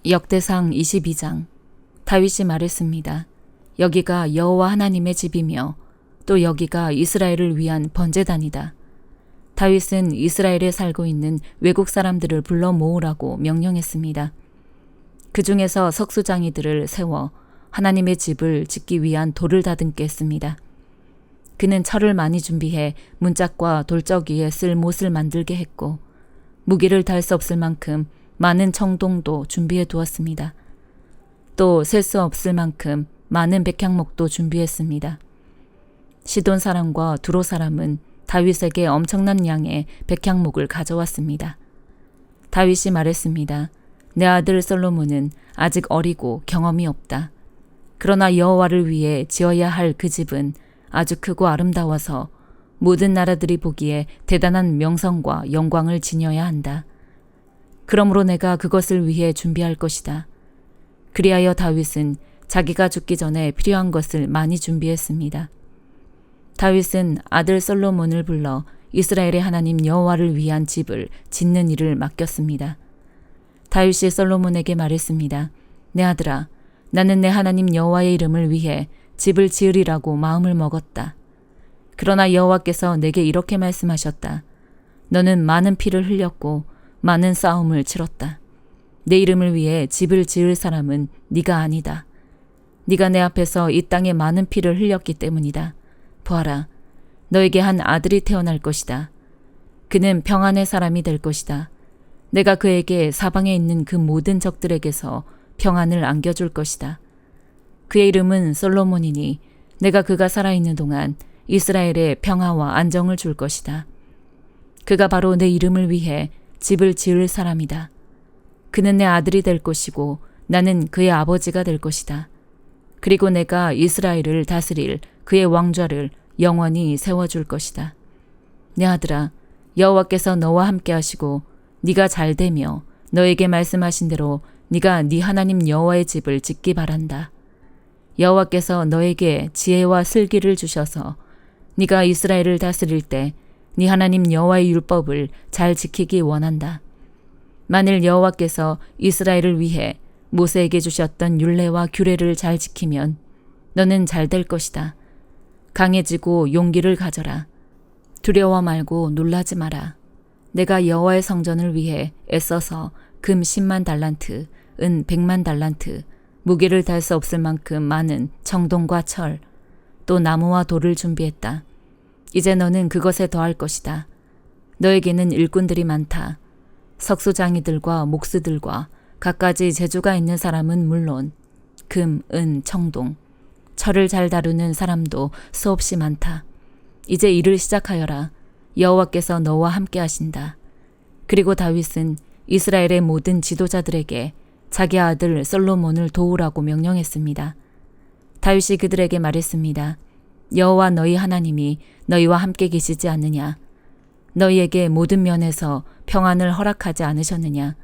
역대상 22장. 다윗이 말했습니다. 여기가 여호와 하나님의 집이며 또 여기가 이스라엘을 위한 번제단이다. 다윗은 이스라엘에 살고 있는 외국 사람들을 불러 모으라고 명령했습니다. 그 중에서 석수장이들을 세워 하나님의 집을 짓기 위한 돌을 다듬게 했습니다. 그는 철을 많이 준비해 문짝과 돌적 위에 쓸 못을 만들게 했고 무기를 달 수 없을 만큼 많은 청동도 준비해 두었습니다. 또 셀 수 없을 만큼 많은 백향목도 준비했습니다. 시돈 사람과 두로 사람은 다윗에게 엄청난 양의 백향목을 가져왔습니다. 다윗이 말했습니다. 내 아들 솔로몬은 아직 어리고 경험이 없다. 그러나 여호와를 위해 지어야 할 그 집은 아주 크고 아름다워서 모든 나라들이 보기에 대단한 명성과 영광을 지녀야 한다. 그러므로 내가 그것을 위해 준비할 것이다. 그리하여 다윗은 자기가 죽기 전에 필요한 것을 많이 준비했습니다. 다윗은 아들 솔로몬을 불러 이스라엘의 하나님 여호와를 위한 집을 짓는 일을 맡겼습니다. 다윗이 솔로몬에게 말했습니다. 내 아들아, 나는 내 하나님 여호와의 이름을 위해 집을 지으리라고 마음을 먹었다. 그러나 여호와께서 내게 이렇게 말씀하셨다. 너는 많은 피를 흘렸고 많은 싸움을 치렀다. 내 이름을 위해 집을 지을 사람은 네가 아니다. 네가 내 앞에서 이 땅에 많은 피를 흘렸기 때문이다. 보아라, 너에게 한 아들이 태어날 것이다. 그는 평안의 사람이 될 것이다. 내가 그에게 사방에 있는 그 모든 적들에게서 평안을 안겨줄 것이다. 그의 이름은 솔로몬이니 내가 그가 살아있는 동안 이스라엘에 평화와 안정을 줄 것이다. 그가 바로 내 이름을 위해 집을 지을 사람이다. 그는 내 아들이 될 것이고 나는 그의 아버지가 될 것이다. 그리고 내가 이스라엘을 다스릴 그의 왕좌를 영원히 세워줄 것이다. 내 아들아, 여호와께서 너와 함께 하시고 네가 잘되며 너에게 말씀하신 대로 네가 네 하나님 여호와의 집을 짓기 바란다. 여호와께서 너에게 지혜와 슬기를 주셔서 네가 이스라엘을 다스릴 때 네 하나님 여호와의 율법을 잘 지키기 원한다. 만일 여호와께서 이스라엘을 위해 모세에게 주셨던 율례와 규례를 잘 지키면 너는 잘 될 것이다. 강해지고 용기를 가져라. 두려워 말고 놀라지 마라. 내가 여호와의 성전을 위해 애써서 금 10만 달란트, 은 100만 달란트, 무게를 달 수 없을 만큼 많은 청동과 철, 또 나무와 돌을 준비했다. 이제 너는 그것에 더할 것이다. 너에게는 일꾼들이 많다. 석수장이들과 목수들과 갖가지 재주가 있는 사람은 물론 금, 은, 청동, 철을 잘 다루는 사람도 수없이 많다. 이제 일을 시작하여라. 여호와께서 너와 함께 하신다. 그리고 다윗은 이스라엘의 모든 지도자들에게 자기 아들 솔로몬을 도우라고 명령했습니다. 다윗이 그들에게 말했습니다. 여호와 너희 하나님이 너희와 함께 계시지 않느냐? 너희에게 모든 면에서 평안을 허락하지 않으셨느냐?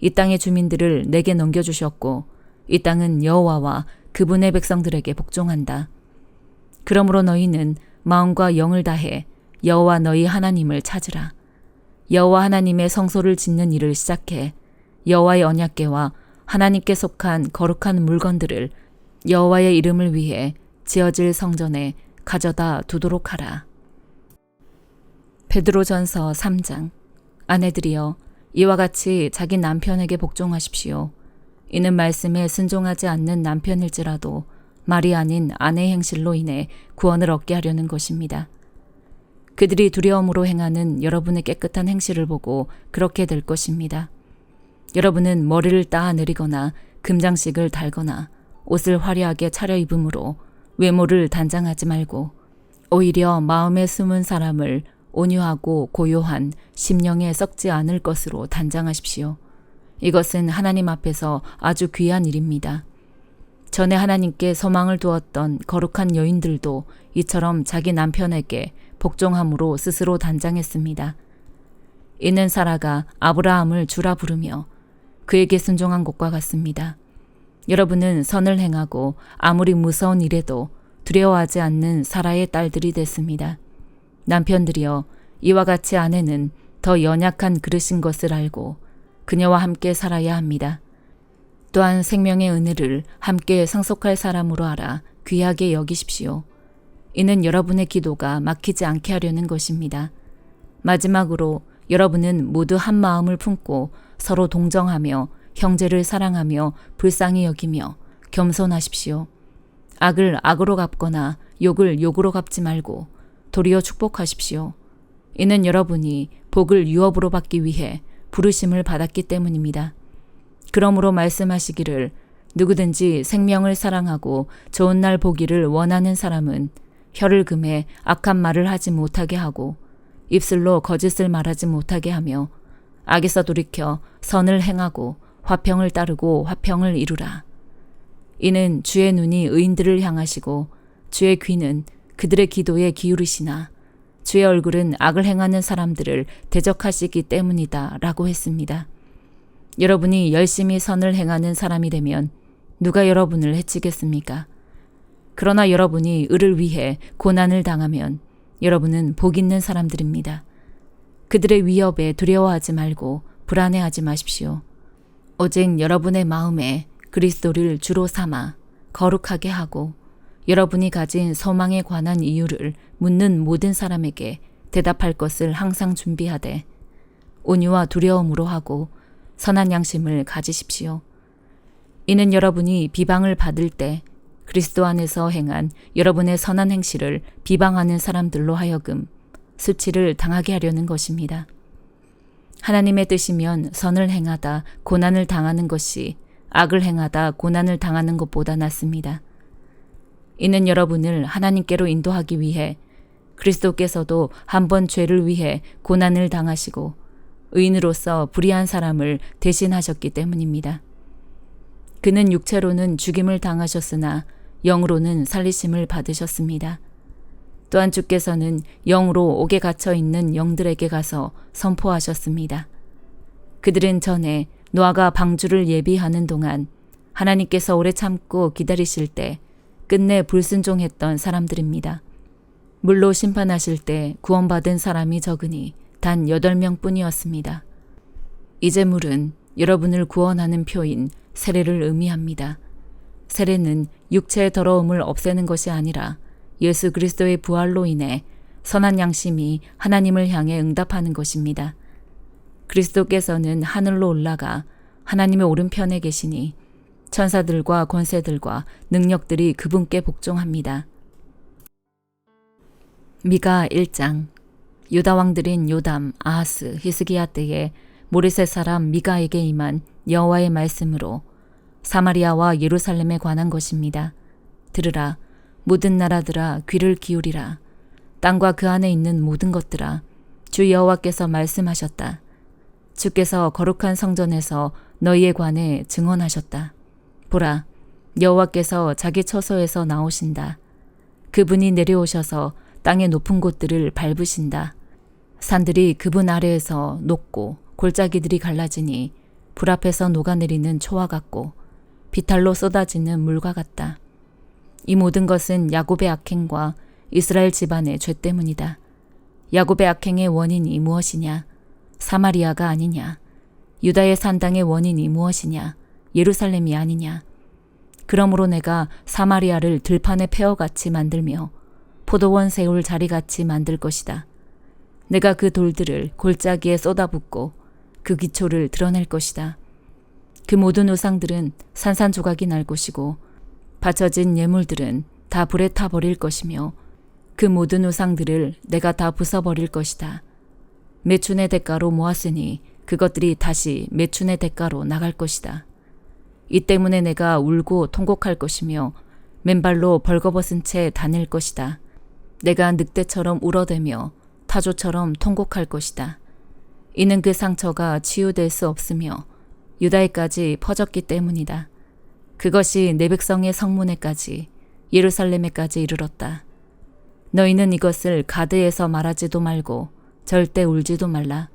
이 땅의 주민들을 내게 넘겨주셨고 이 땅은 여호와와 그분의 백성들에게 복종한다. 그러므로 너희는 마음과 영을 다해 여호와 너희 하나님을 찾으라. 여호와 하나님의 성소를 짓는 일을 시작해 여호와의 언약궤와 하나님께 속한 거룩한 물건들을 여호와의 이름을 위해 지어질 성전에 가져다 두도록 하라. 베드로전서 3장. 아내들이여, 이와 같이 자기 남편에게 복종하십시오. 이는 말씀에 순종하지 않는 남편일지라도 말이 아닌 아내의 행실로 인해 구원을 얻게 하려는 것입니다. 그들이 두려움으로 행하는 여러분의 깨끗한 행실을 보고 그렇게 될 것입니다. 여러분은 머리를 따 내리거나 금장식을 달거나 옷을 화려하게 차려입음으로 외모를 단장하지 말고 오히려 마음에 숨은 사람을 온유하고 고요한 심령에 썩지 않을 것으로 단장하십시오. 이것은 하나님 앞에서 아주 귀한 일입니다. 전에 하나님께 소망을 두었던 거룩한 여인들도 이처럼 자기 남편에게 복종함으로 스스로 단장했습니다. 이는 사라가 아브라함을 주라 부르며 그에게 순종한 것과 같습니다. 여러분은 선을 행하고 아무리 무서운 일에도 두려워하지 않는 사라의 딸들이 됐습니다. 남편들이여, 이와 같이 아내는 더 연약한 그릇인 것을 알고 그녀와 함께 살아야 합니다. 또한 생명의 은혜를 함께 상속할 사람으로 알아 귀하게 여기십시오. 이는 여러분의 기도가 막히지 않게 하려는 것입니다. 마지막으로 여러분은 모두 한 마음을 품고 서로 동정하며 형제를 사랑하며 불쌍히 여기며 겸손하십시오. 악을 악으로 갚거나 욕을 욕으로 갚지 말고 도리어 축복하십시오. 이는 여러분이 복을 유업으로 받기 위해 부르심을 받았기 때문입니다. 그러므로 말씀하시기를 누구든지 생명을 사랑하고 좋은 날 보기를 원하는 사람은 혀를 금해 악한 말을 하지 못하게 하고 입술로 거짓을 말하지 못하게 하며 악에서 돌이켜 선을 행하고 화평을 따르고 화평을 이루라. 이는 주의 눈이 의인들을 향하시고 주의 귀는 그들의 기도에 기울이시나 주의 얼굴은 악을 행하는 사람들을 대적하시기 때문이다 라고 했습니다. 여러분이 열심히 선을 행하는 사람이 되면 누가 여러분을 해치겠습니까? 그러나 여러분이 의를 위해 고난을 당하면 여러분은 복 있는 사람들입니다. 그들의 위협에 두려워하지 말고 불안해하지 마십시오. 오직 여러분의 마음에 그리스도를 주로 삼아 거룩하게 하고 여러분이 가진 소망에 관한 이유를 묻는 모든 사람에게 대답할 것을 항상 준비하되 온유와 두려움으로 하고 선한 양심을 가지십시오. 이는 여러분이 비방을 받을 때 그리스도 안에서 행한 여러분의 선한 행실을 비방하는 사람들로 하여금 수치를 당하게 하려는 것입니다. 하나님의 뜻이면 선을 행하다 고난을 당하는 것이 악을 행하다 고난을 당하는 것보다 낫습니다. 이는 여러분을 하나님께로 인도하기 위해 그리스도께서도 한 번 죄를 위해 고난을 당하시고 의인으로서 불의한 사람을 대신하셨기 때문입니다. 그는 육체로는 죽임을 당하셨으나 영으로는 살리심을 받으셨습니다. 또한 주께서는 영으로 옥에 갇혀 있는 영들에게 가서 선포하셨습니다. 그들은 전에 노아가 방주를 예비하는 동안 하나님께서 오래 참고 기다리실 때 끝내 불순종했던 사람들입니다. 물로 심판하실 때 구원받은 사람이 적으니 단 8명 뿐이었습니다. 이제 물은 여러분을 구원하는 표인 세례를 의미합니다. 세례는 육체의 더러움을 없애는 것이 아니라 예수 그리스도의 부활로 인해 선한 양심이 하나님을 향해 응답하는 것입니다. 그리스도께서는 하늘로 올라가 하나님의 오른편에 계시니 천사들과 권세들과 능력들이 그분께 복종합니다. 미가 1장. 유다 왕들인 요담, 아하스, 히스기야 때에 모레셋 사람 미가에게 임한 여호와의 말씀으로 사마리아와 예루살렘에 관한 것입니다. 들으라, 모든 나라들아 귀를 기울이라. 땅과 그 안에 있는 모든 것들아, 주 여호와께서 말씀하셨다. 주께서 거룩한 성전에서 너희에 관해 증언하셨다. 보라, 여호와께서 자기 처소에서 나오신다. 그분이 내려오셔서 땅의 높은 곳들을 밟으신다. 산들이 그분 아래에서 녹고 골짜기들이 갈라지니 불 앞에서 녹아내리는 초와 같고 비탈로 쏟아지는 물과 같다. 이 모든 것은 야곱의 악행과 이스라엘 집안의 죄 때문이다. 야곱의 악행의 원인이 무엇이냐? 사마리아가 아니냐? 유다의 산당의 원인이 무엇이냐? 예루살렘이 아니냐? 그러므로 내가 사마리아를 들판의 폐허같이 만들며 포도원 세울 자리같이 만들 것이다. 내가 그 돌들을 골짜기에 쏟아붓고 그 기초를 드러낼 것이다. 그 모든 우상들은 산산조각이 날 것이고 바쳐진 예물들은 다 불에 타버릴 것이며 그 모든 우상들을 내가 다 부숴버릴 것이다. 매춘의 대가로 모았으니 그것들이 다시 매춘의 대가로 나갈 것이다. 이 때문에 내가 울고 통곡할 것이며 맨발로 벌거벗은 채 다닐 것이다. 내가 늑대처럼 울어대며 타조처럼 통곡할 것이다. 이는 그 상처가 치유될 수 없으며 유다에까지 퍼졌기 때문이다. 그것이 내 백성의 성문에까지 예루살렘에까지 이르렀다. 너희는 이것을 가드에서 말하지도 말고 절대 울지도 말라.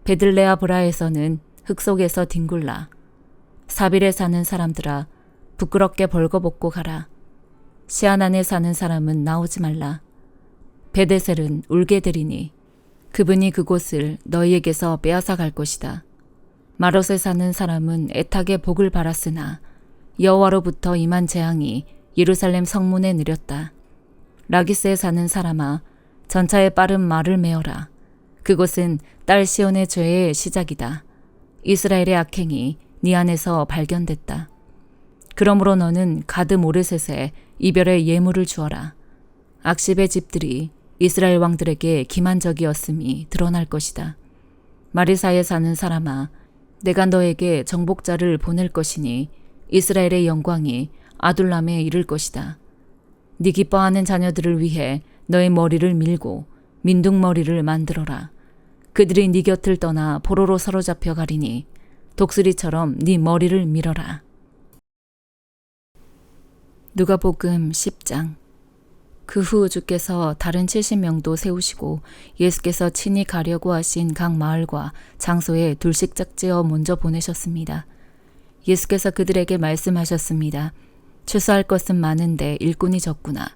베들레아브라에서는 흙 속에서 뒹굴라. 사빌에 사는 사람들아, 부끄럽게 벌거벗고 가라. 시아난에 사는 사람은 나오지 말라. 베데셀은 울게 되리니 그분이 그곳을 너희에게서 빼앗아 갈 것이다. 마롯에 사는 사람은 애타게 복을 바랐으나 여호와로부터 임한 재앙이 예루살렘 성문에 내렸다. 라기스에 사는 사람아, 전차에 빠른 말을 메어라. 그곳은 딸 시온의 죄의 시작이다. 이스라엘의 악행이 네 안에서 발견됐다. 그러므로 너는 가드 모레셋에 이별의 예물을 주어라. 악십의 집들이 이스라엘 왕들에게 기만적이었음이 드러날 것이다. 마리사에 사는 사람아, 내가 너에게 정복자를 보낼 것이니 이스라엘의 영광이 아둘람에 이를 것이다. 네 기뻐하는 자녀들을 위해 너의 머리를 밀고 민둥머리를 만들어라. 그들이 네 곁을 떠나 포로로 사로잡혀 가리니 독수리처럼 네 머리를 밀어라. 누가복음 10장. 그 후 주께서 다른 70명도 세우시고 예수께서 친히 가려고 하신 각 마을과 장소에 둘씩 짝지어 먼저 보내셨습니다. 예수께서 그들에게 말씀하셨습니다. 추수할 것은 많은데 일꾼이 적구나.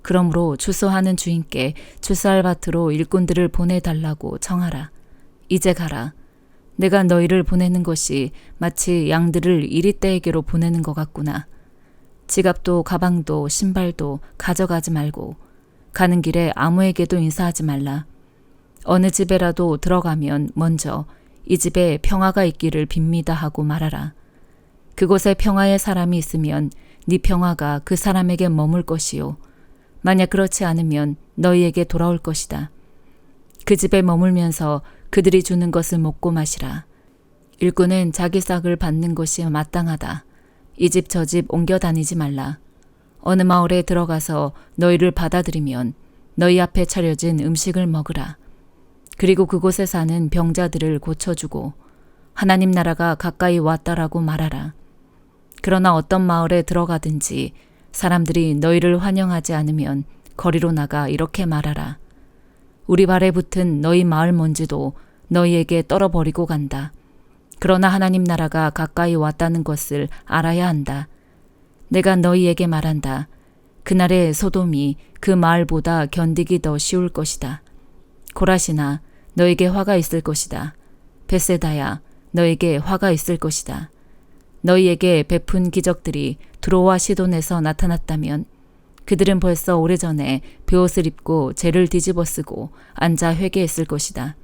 그러므로 추수하는 주인께 추수할 밭으로 일꾼들을 보내달라고 청하라. 이제 가라. 내가 너희를 보내는 것이 마치 양들을 이리떼에게로 보내는 것 같구나. 지갑도 가방도 신발도 가져가지 말고 가는 길에 아무에게도 인사하지 말라. 어느 집에라도 들어가면 먼저 이 집에 평화가 있기를 빕니다 하고 말하라. 그곳에 평화의 사람이 있으면 네 평화가 그 사람에게 머물 것이요. 만약 그렇지 않으면 너희에게 돌아올 것이다. 그 집에 머물면서 그들이 주는 것을 먹고 마시라. 일꾼은 자기 싹을 받는 것이 마땅하다. 이 집 저 집 옮겨 다니지 말라. 어느 마을에 들어가서 너희를 받아들이면 너희 앞에 차려진 음식을 먹으라. 그리고 그곳에 사는 병자들을 고쳐주고 하나님 나라가 가까이 왔다라고 말하라. 그러나 어떤 마을에 들어가든지 사람들이 너희를 환영하지 않으면 거리로 나가 이렇게 말하라. 우리 발에 붙은 너희 마을 먼지도 너희에게 떨어버리고 간다. 그러나 하나님 나라가 가까이 왔다는 것을 알아야 한다. 내가 너희에게 말한다. 그날의 소돔이 그 마을보다 견디기 더 쉬울 것이다. 고라시나 너에게 화가 있을 것이다. 벳세다야 너에게 화가 있을 것이다. 너희에게 베푼 기적들이 두로와 시돈에서 나타났다면 그들은 벌써 오래전에 베옷을 입고 죄를 뒤집어쓰고 앉아 회개했을 것이다.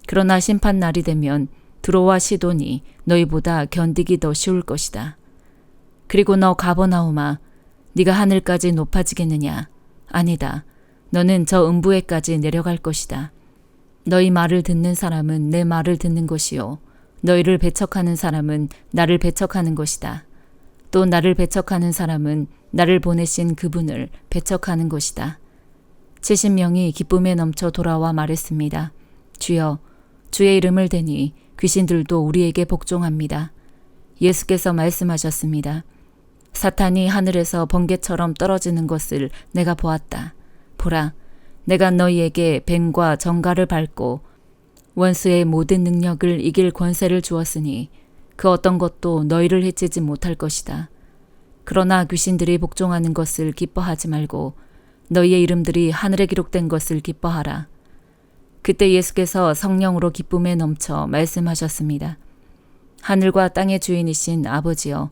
그러나 심판날이 되면 두로와 시돈이 너희보다 견디기 더 쉬울 것이다. 그리고 너 가버나움아, 네가 하늘까지 높아지겠느냐? 아니다. 너는 저 음부에까지 내려갈 것이다. 너희 말을 듣는 사람은 내 말을 듣는 것이요. 너희를 배척하는 사람은 나를 배척하는 것이다. 또 나를 배척하는 사람은 나를 보내신 그분을 배척하는 것이다. 70명이 기쁨에 넘쳐 돌아와 말했습니다. 주여, 주의 이름을 대니 귀신들도 우리에게 복종합니다. 예수께서 말씀하셨습니다. 사탄이 하늘에서 번개처럼 떨어지는 것을 내가 보았다. 보라, 내가 너희에게 뱀과 정갈을 밟고 원수의 모든 능력을 이길 권세를 주었으니 그 어떤 것도 너희를 해치지 못할 것이다. 그러나 귀신들이 복종하는 것을 기뻐하지 말고 너희의 이름들이 하늘에 기록된 것을 기뻐하라. 그때 예수께서 성령으로 기쁨에 넘쳐 말씀하셨습니다. 하늘과 땅의 주인이신 아버지여,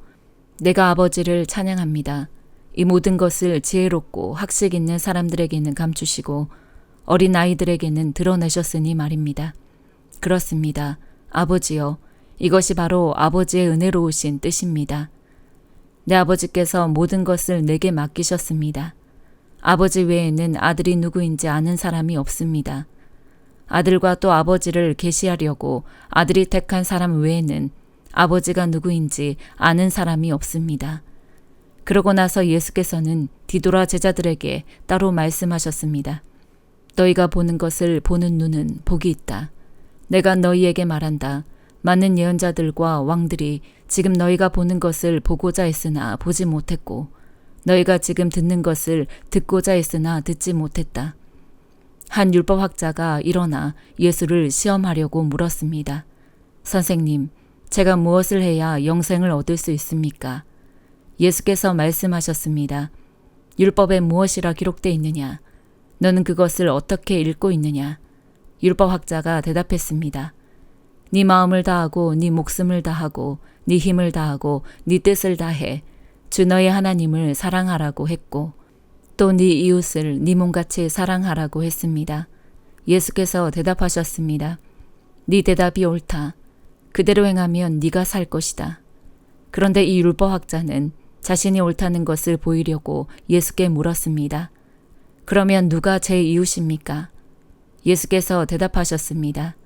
내가 아버지를 찬양합니다. 이 모든 것을 지혜롭고 학식 있는 사람들에게는 감추시고 어린 아이들에게는 드러내셨으니 말입니다. 그렇습니다. 아버지여, 이것이 바로 아버지의 은혜로우신 뜻입니다. 내 아버지께서 모든 것을 내게 맡기셨습니다. 아버지 외에는 아들이 누구인지 아는 사람이 없습니다. 아들과 또 아버지를 계시하려고 아들이 택한 사람 외에는 아버지가 누구인지 아는 사람이 없습니다. 그러고 나서 예수께서는 뒤돌아 제자들에게 따로 말씀하셨습니다. 너희가 보는 것을 보는 눈은 복이 있다. 내가 너희에게 말한다. 많은 예언자들과 왕들이 지금 너희가 보는 것을 보고자 했으나 보지 못했고 너희가 지금 듣는 것을 듣고자 했으나 듣지 못했다. 한 율법학자가 일어나 예수를 시험하려고 물었습니다. 선생님, 제가 무엇을 해야 영생을 얻을 수 있습니까? 예수께서 말씀하셨습니다. 율법에 무엇이라 기록되어 있느냐? 너는 그것을 어떻게 읽고 있느냐? 율법학자가 대답했습니다. 네 마음을 다하고 네 목숨을 다하고 네 힘을 다하고 네 뜻을 다해 주 너의 하나님을 사랑하라고 했고 또 네 이웃을 네 몸같이 사랑하라고 했습니다. 예수께서 대답하셨습니다. 네 대답이 옳다. 그대로 행하면 네가 살 것이다. 그런데 이 율법학자는 자신이 옳다는 것을 보이려고 예수께 물었습니다. 그러면 누가 제 이웃입니까? 예수께서 대답하셨습니다.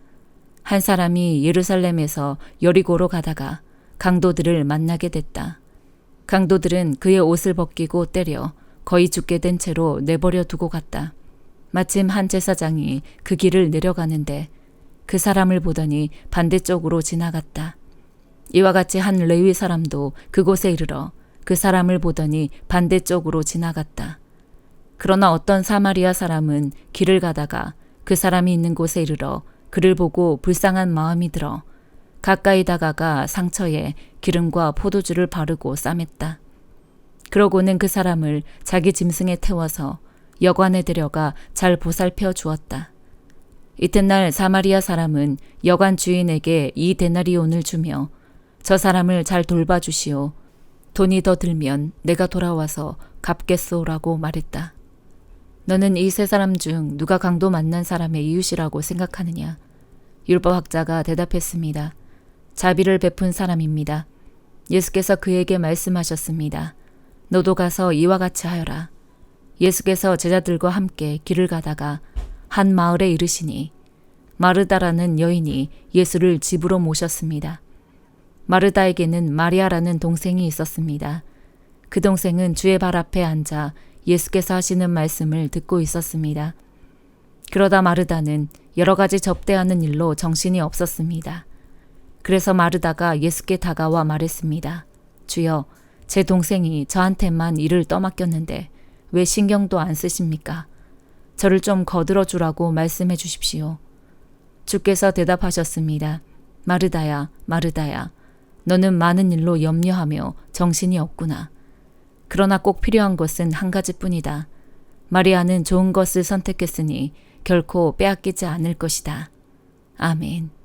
한 사람이 예루살렘에서 여리고로 가다가 강도들을 만나게 됐다. 강도들은 그의 옷을 벗기고 때려 거의 죽게 된 채로 내버려 두고 갔다. 마침 한 제사장이 그 길을 내려가는데 그 사람을 보더니 반대쪽으로 지나갔다. 이와 같이 한 레위 사람도 그곳에 이르러 그 사람을 보더니 반대쪽으로 지나갔다. 그러나 어떤 사마리아 사람은 길을 가다가 그 사람이 있는 곳에 이르러 그를 보고 불쌍한 마음이 들어 가까이 다가가 상처에 기름과 포도주를 바르고 싸맸다. 그러고는 그 사람을 자기 짐승에 태워서 여관에 데려가 잘 보살펴 주었다. 이튿날 사마리아 사람은 여관 주인에게 2데나리온을 주며 저 사람을 잘 돌봐주시오. 돈이 더 들면 내가 돌아와서 갚겠소라고 말했다. 너는 이 세 사람 중 누가 강도 만난 사람의 이웃이라고 생각하느냐? 율법학자가 대답했습니다. 자비를 베푼 사람입니다. 예수께서 그에게 말씀하셨습니다. 너도 가서 이와 같이 하여라. 예수께서 제자들과 함께 길을 가다가 한 마을에 이르시니 마르다라는 여인이 예수를 집으로 모셨습니다. 마르다에게는 마리아라는 동생이 있었습니다. 그 동생은 주의 발 앞에 앉아 예수께서 하시는 말씀을 듣고 있었습니다. 그러다 마르다는 여러 가지 접대하는 일로 정신이 없었습니다. 그래서 마르다가 예수께 다가와 말했습니다. 주여, 제 동생이 저한테만 일을 떠맡겼는데 왜 신경도 안 쓰십니까? 저를 좀 거들어 주라고 말씀해 주십시오. 주께서 대답하셨습니다. 마르다야, 마르다야, 너는 많은 일로 염려하며 정신이 없구나. 그러나 꼭 필요한 것은 한 가지뿐이다. 마리아는 좋은 것을 선택했으니 결코 빼앗기지 않을 것이다. 아멘.